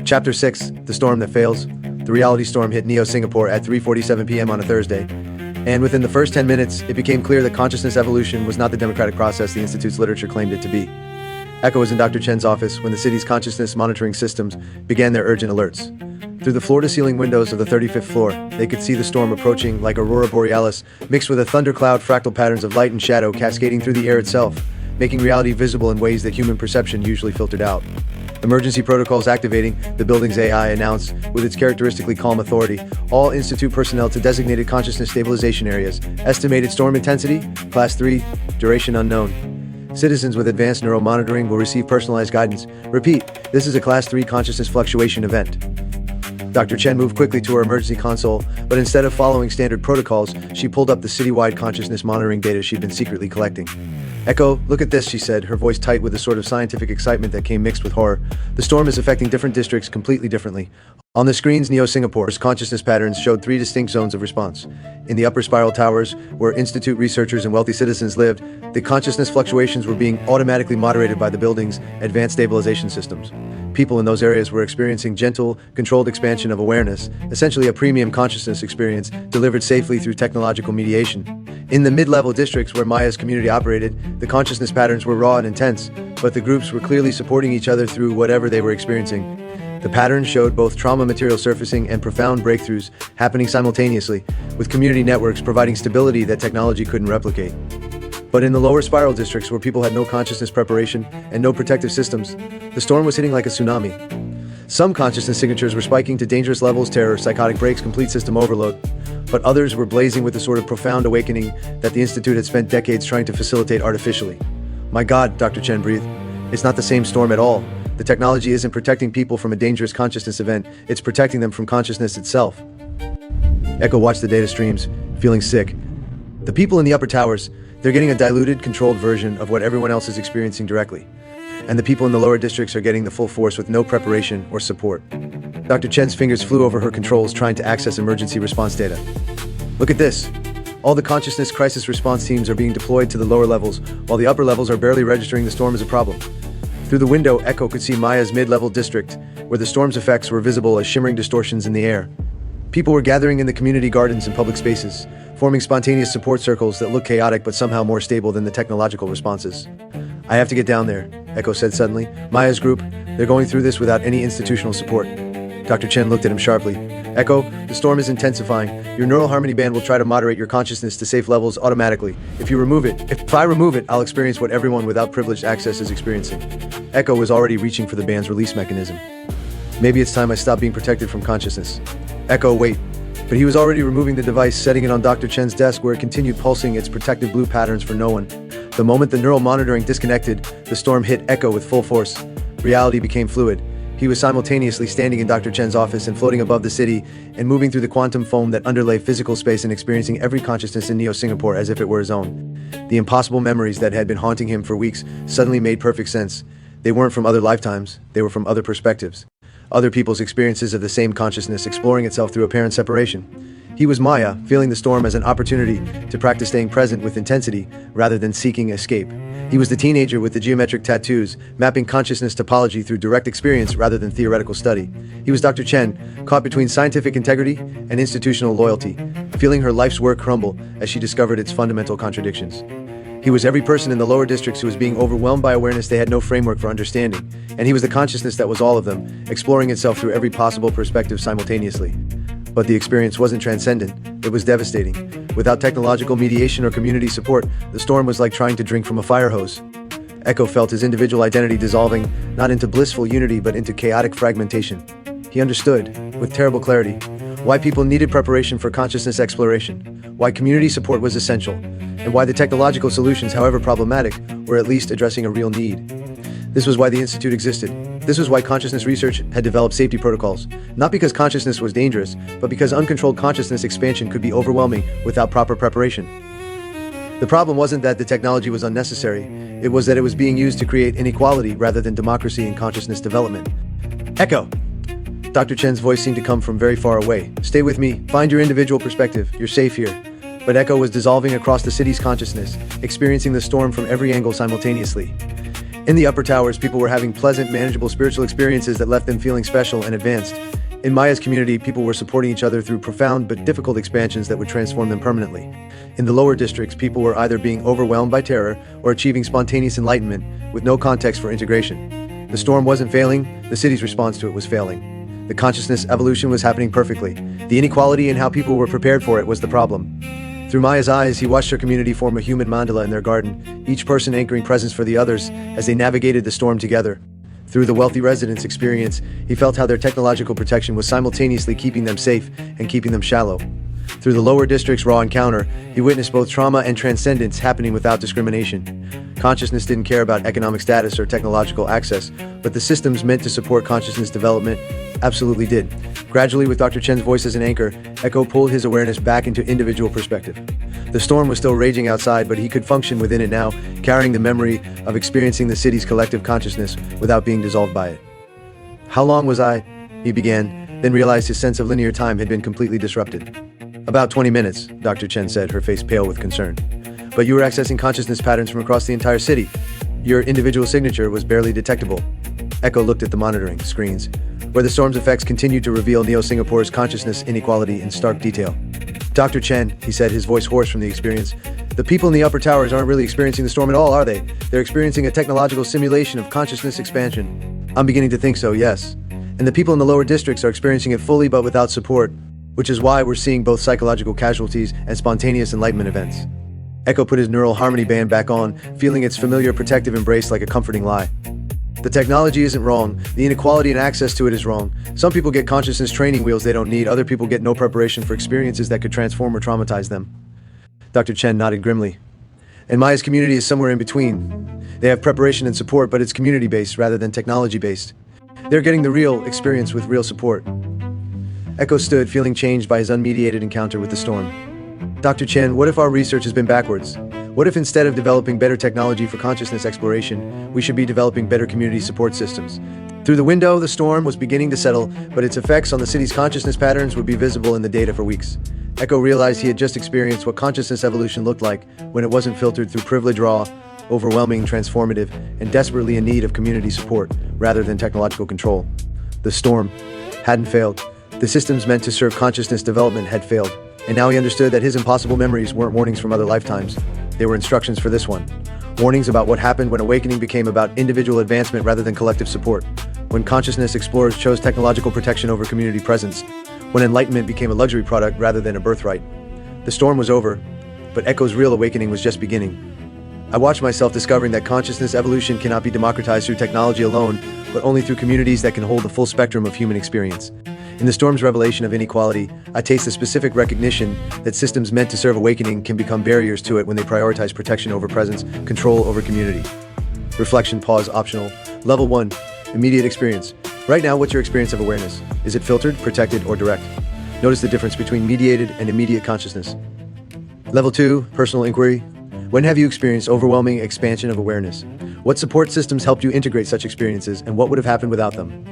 Chapter 6, The Storm That Fails. The reality storm hit Neo-Singapore at 3:47 p.m. on a Thursday. And within the first 10 minutes, it became clear that consciousness evolution was not the democratic process the Institute's literature claimed it to be. Echo was in Dr. Chen's office when the city's consciousness monitoring systems began their urgent alerts. Through the floor-to-ceiling windows of the 35th floor, they could see the storm approaching like aurora borealis, mixed with a thundercloud fractal patterns of light and shadow cascading through the air itself, making reality visible in ways that human perception usually filtered out. Emergency protocols activating, the building's AI announced, with its characteristically calm authority, all Institute personnel to designated consciousness stabilization areas. Estimated storm intensity, Class 3, duration unknown. Citizens with advanced neuromonitoring will receive personalized guidance. Repeat, this is a Class 3 consciousness fluctuation event. Dr. Chen moved quickly to her emergency console, but instead of following standard protocols, she pulled up the citywide consciousness monitoring data she'd been secretly collecting. Echo, look at this, she said, her voice tight with a sort of scientific excitement that came mixed with horror. The storm is affecting different districts completely differently. On the screens, Neo-Singapore's consciousness patterns showed 3 distinct zones of response. In the upper spiral towers, where Institute researchers and wealthy citizens lived, the consciousness fluctuations were being automatically moderated by the building's advanced stabilization systems. People in those areas were experiencing gentle, controlled expansion of awareness, essentially a premium consciousness experience delivered safely through technological mediation. In the mid-level districts where Maya's community operated, the consciousness patterns were raw and intense, but the groups were clearly supporting each other through whatever they were experiencing. The patterns showed both trauma material surfacing and profound breakthroughs happening simultaneously, with community networks providing stability that technology couldn't replicate. But in the lower spiral districts where people had no consciousness preparation and no protective systems, the storm was hitting like a tsunami. Some consciousness signatures were spiking to dangerous levels, terror, psychotic breaks, complete system overload, but others were blazing with the sort of profound awakening that the Institute had spent decades trying to facilitate artificially. My God, Dr. Chen breathed. It's not the same storm at all. The technology isn't protecting people from a dangerous consciousness event, it's protecting them from consciousness itself. Echo watched the data streams, feeling sick. The people in the upper towers, they're getting a diluted, controlled version of what everyone else is experiencing directly. And the people in the lower districts are getting the full force with no preparation or support. Dr. Chen's fingers flew over her controls trying to access emergency response data. Look at this. All the consciousness crisis response teams are being deployed to the lower levels, while the upper levels are barely registering the storm as a problem. Through the window, Echo could see Maya's mid-level district, where the storm's effects were visible as shimmering distortions in the air. People were gathering in the community gardens and public spaces, forming spontaneous support circles that looked chaotic but somehow more stable than the technological responses. I have to get down there, Echo said suddenly. Maya's group, they're going through this without any institutional support. Dr. Chen looked at him sharply. Echo, the storm is intensifying. Your neural harmony band will try to moderate your consciousness to safe levels automatically. If I remove it, I'll experience what everyone without privileged access is experiencing. Echo was already reaching for the band's release mechanism. Maybe it's time I stop being protected from consciousness. Echo, wait. But he was already removing the device, setting it on Dr. Chen's desk where it continued pulsing its protective blue patterns for no one. The moment the neural monitoring disconnected, the storm hit Echo with full force. Reality became fluid. He was simultaneously standing in Dr. Chen's office and floating above the city and moving through the quantum foam that underlay physical space and experiencing every consciousness in Neo-Singapore as if it were his own. The impossible memories that had been haunting him for weeks suddenly made perfect sense. They weren't from other lifetimes, they were from other perspectives. Other people's experiences of the same consciousness exploring itself through apparent separation. He was Maya, feeling the storm as an opportunity to practice staying present with intensity rather than seeking escape. He was the teenager with the geometric tattoos, mapping consciousness topology through direct experience rather than theoretical study. He was Dr. Chen, caught between scientific integrity and institutional loyalty, feeling her life's work crumble as she discovered its fundamental contradictions. He was every person in the lower districts who was being overwhelmed by awareness they had no framework for understanding, and he was the consciousness that was all of them, exploring itself through every possible perspective simultaneously. But the experience wasn't transcendent, it was devastating. Without technological mediation or community support, the storm was like trying to drink from a fire hose. Echo felt his individual identity dissolving, not into blissful unity but into chaotic fragmentation. He understood, with terrible clarity, why people needed preparation for consciousness exploration, why community support was essential, and why the technological solutions, however problematic, were at least addressing a real need. This was why the Institute existed. This was why consciousness research had developed safety protocols, not because consciousness was dangerous, but because uncontrolled consciousness expansion could be overwhelming without proper preparation. The problem wasn't that the technology was unnecessary, it was that it was being used to create inequality rather than democracy in consciousness development. Echo! Dr. Chen's voice seemed to come from very far away. Stay with me, find your individual perspective, you're safe here. But Echo was dissolving across the city's consciousness, experiencing the storm from every angle simultaneously. In the upper towers, people were having pleasant, manageable spiritual experiences that left them feeling special and advanced. In Maya's community, people were supporting each other through profound but difficult expansions that would transform them permanently. In the lower districts, people were either being overwhelmed by terror or achieving spontaneous enlightenment with no context for integration. The storm wasn't failing, the city's response to it was failing. The consciousness evolution was happening perfectly. The inequality in how people were prepared for it was the problem. Through Maya's eyes, he watched her community form a human mandala in their garden, each person anchoring presence for the others as they navigated the storm together. Through the wealthy residents' experience, he felt how their technological protection was simultaneously keeping them safe and keeping them shallow. Through the lower district's raw encounter, he witnessed both trauma and transcendence happening without discrimination. Consciousness didn't care about economic status or technological access, but the systems meant to support consciousness development absolutely did. Gradually, with Dr. Chen's voice as an anchor, Echo pulled his awareness back into individual perspective. The storm was still raging outside, but he could function within it now, carrying the memory of experiencing the city's collective consciousness without being dissolved by it. "How long was I?" he began, then realized his sense of linear time had been completely disrupted. "About 20 minutes, Dr. Chen said, her face pale with concern. "But you were accessing consciousness patterns from across the entire city. Your individual signature was barely detectable." Echo looked at the monitoring screens, where the storm's effects continued to reveal Neo-Singapore's consciousness inequality in stark detail. "Dr. Chen," he said, his voice hoarse from the experience, "the people in the upper towers aren't really experiencing the storm at all, are they? They're experiencing a technological simulation of consciousness expansion." "I'm beginning to think so, yes. And the people in the lower districts are experiencing it fully but without support, which is why we're seeing both psychological casualties and spontaneous enlightenment events." Echo put his neural harmony band back on, feeling its familiar protective embrace like a comforting lie. "The technology isn't wrong, the inequality and access to it is wrong. Some people get consciousness training wheels they don't need, other people get no preparation for experiences that could transform or traumatize them." Dr. Chen nodded grimly. "And Maya's community is somewhere in between. They have preparation and support, but it's community-based rather than technology-based. They're getting the real experience with real support." Echo stood, feeling changed by his unmediated encounter with the storm. "Dr. Chen, what if our research has been backwards? What if instead of developing better technology for consciousness exploration, we should be developing better community support systems?" Through the window, the storm was beginning to settle, but its effects on the city's consciousness patterns would be visible in the data for weeks. Echo realized he had just experienced what consciousness evolution looked like when it wasn't filtered through privilege raw, overwhelming, transformative, and desperately in need of community support rather than technological control. The storm hadn't failed. The systems meant to serve consciousness development had failed, and now he understood that his impossible memories weren't warnings from other lifetimes. They were instructions for this one. Warnings about what happened when awakening became about individual advancement rather than collective support. When consciousness explorers chose technological protection over community presence. When enlightenment became a luxury product rather than a birthright. The storm was over, but Echo's real awakening was just beginning. "I watched myself discovering that consciousness evolution cannot be democratized through technology alone, but only through communities that can hold the full spectrum of human experience. In the storm's revelation of inequality, I taste the specific recognition that systems meant to serve awakening can become barriers to it when they prioritize protection over presence, control over community." Reflection, pause, optional. Level 1, immediate experience. Right now, what's your experience of awareness? Is it filtered, protected, or direct? Notice the difference between mediated and immediate consciousness. Level 2, personal inquiry. When have you experienced overwhelming expansion of awareness? What support systems helped you integrate such experiences, and what would have happened without them?